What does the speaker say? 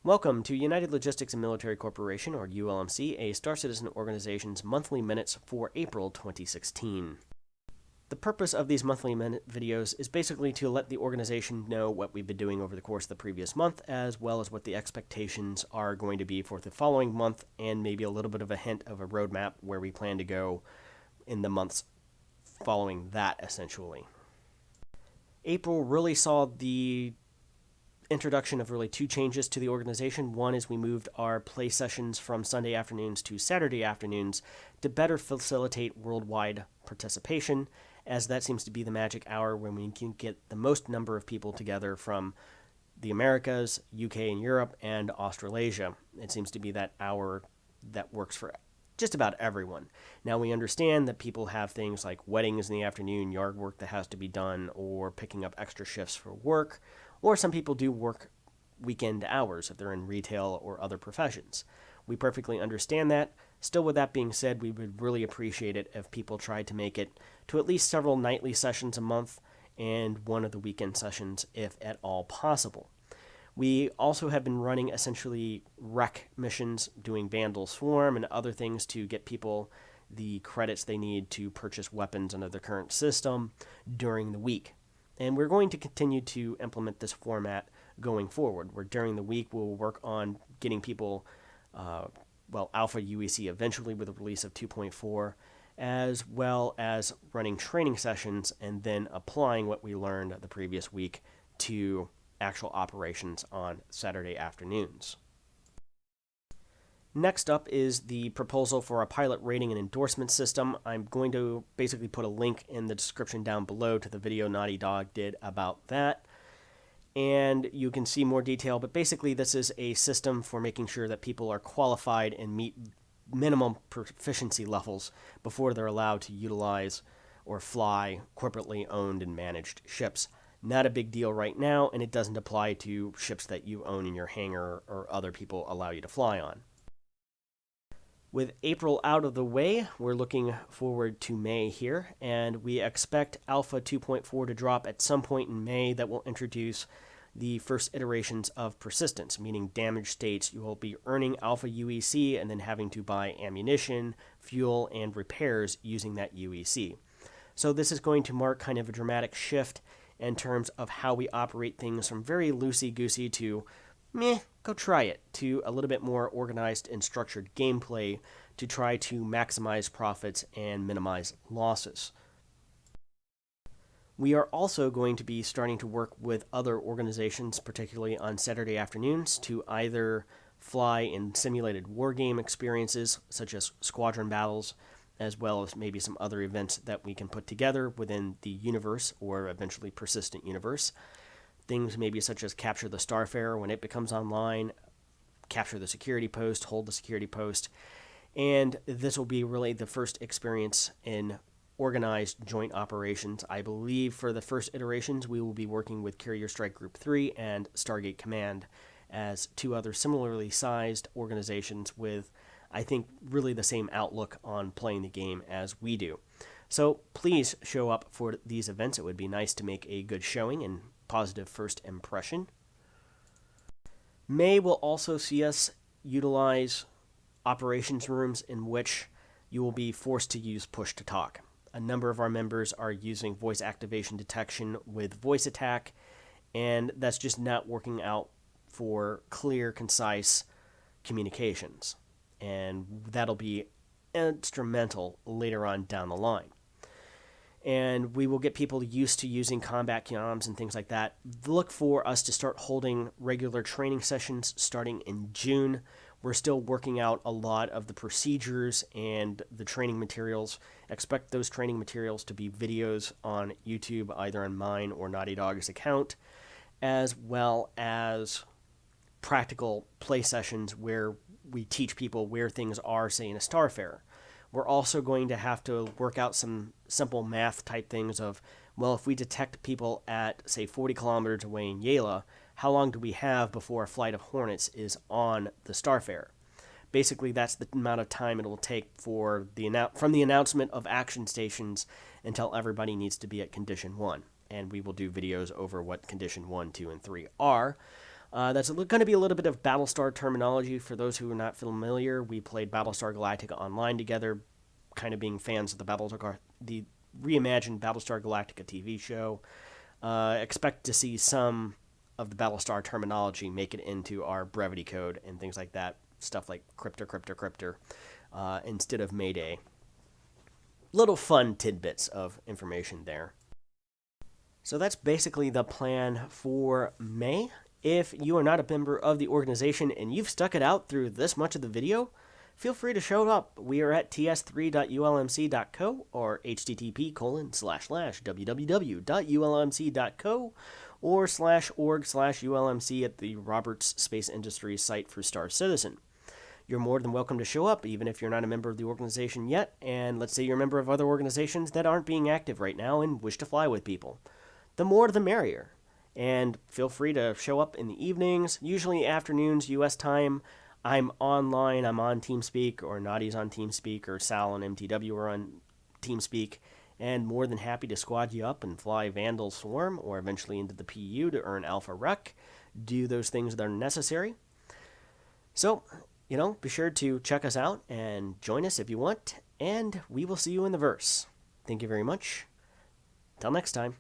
Welcome to United Logistics and Military Corporation, or ULMC, a Star Citizen organization's monthly minutes for April 2016. The purpose of these monthly minute videos is basically to let the organization know what we've been doing over the course of the previous month, as well as what the expectations are going to be for the following month, and maybe a little bit of a hint of a roadmap where we plan to go in the months following that, essentially. April really saw the introduction of really two changes to the organization. One is we moved our play sessions from Sunday afternoons to Saturday afternoons to better facilitate worldwide participation, as that seems to be the magic hour when we can get the most number of people together from the Americas, UK and Europe, and Australasia. It seems to be that hour that works for just about everyone. Now, we understand that people have things like weddings in the afternoon, yard work that has to be done, or picking up extra shifts for work, or some people do work weekend hours if they're in retail or other professions. We perfectly understand that. Still, with that being said, we would really appreciate it if people tried to make it to at least several nightly sessions a month and one of the weekend sessions if at all possible. We also have been running essentially rec missions, doing Vandal Swarm and other things to get people the credits they need to purchase weapons under the current system during the week. And we're going to continue to implement this format going forward, where during the week we'll work on getting people, Alpha UEC eventually with the release of 2.4, as well as running training sessions and then applying what we learned the previous week to actual operations on Saturday afternoons. Next up is the proposal for a pilot rating and endorsement system. I'm going to basically put a link in the description down below to the video Naughty Dog did about that, and you can see more detail, but basically this is a system for making sure that people are qualified and meet minimum proficiency levels before they're allowed to utilize or fly corporately owned and managed ships. Not a big deal right now, and it doesn't apply to ships that you own in your hangar or other people allow you to fly on. With April out of the way, we're looking forward to May here, and we expect Alpha 2.4 to drop at some point in May that will introduce the first iterations of persistence, meaning damaged states. You will be earning Alpha UEC and then having to buy ammunition, fuel, and repairs using that UEC. So this is going to mark kind of a dramatic shift in terms of how we operate things from very loosey-goosey to meh, go try it, to a little bit more organized and structured gameplay to try to maximize profits and minimize losses. We are also going to be starting to work with other organizations, particularly on Saturday afternoons, to either fly in simulated wargame experiences, such as squadron battles, as well as maybe some other events that we can put together within the universe or eventually persistent universe. Things maybe such as capture the Starfarer when it becomes online, capture the security post, hold the security post, and this will be really the first experience in organized joint operations. I believe for the first iterations we will be working with Carrier Strike Group 3 and Stargate Command as two other similarly sized organizations with, I think, really the same outlook on playing the game as we do. So please show up for these events. It would be nice to make a good showing and positive first impression. May will also see us utilize operations rooms in which you will be forced to use push to talk. A number of our members are using voice activation detection with voice attack, and that's just not working out for clear, concise communications. And that'll be instrumental later on down the line. And we will get people used to using combat comms and things like that. Look for us to start holding regular training sessions starting in June. We're still working out a lot of the procedures and the training materials. Expect those training materials to be videos on YouTube, either on mine or Naughty Dog's account, as well as practical play sessions where we teach people where things are, say, in a Starfarer. We're also going to have to work out some simple math type things of, well, if we detect people at, say, 40 kilometers away in Yala, how long do we have before a flight of Hornets is on the Starfarer? Basically, that's the amount of time it will take for from the announcement of action stations until everybody needs to be at Condition 1. And we will do videos over what Condition 1, 2, and 3 are. That's going to be a little bit of Battlestar terminology for those who are not familiar. We played Battlestar Galactica online together, kind of being fans of the reimagined Battlestar Galactica TV show. Expect to see some of the Battlestar terminology make it into our brevity code and things like that. Stuff like cryptor, instead of Mayday. Little fun tidbits of information there. So that's basically the plan for May. If you are not a member of the organization and you've stuck it out through this much of the video, feel free to show up. We are at ts3.ulmc.co or http://www.ulmc.co or /org/ULMC at the Roberts Space Industries site for Star Citizen. You're more than welcome to show up, even if you're not a member of the organization yet, and let's say you're a member of other organizations that aren't being active right now and wish to fly with people. The more the merrier. And feel free to show up in the evenings, usually afternoons, U.S. time. I'm online, I'm on TeamSpeak, or Nadi's on TeamSpeak, or Sal and MTW are on TeamSpeak, and more than happy to squad you up and fly Vandal Swarm, or eventually into the PU to earn Alpha Rec, do those things that are necessary. So, be sure to check us out and join us if you want, and we will see you in the verse. Thank you very much. Till next time.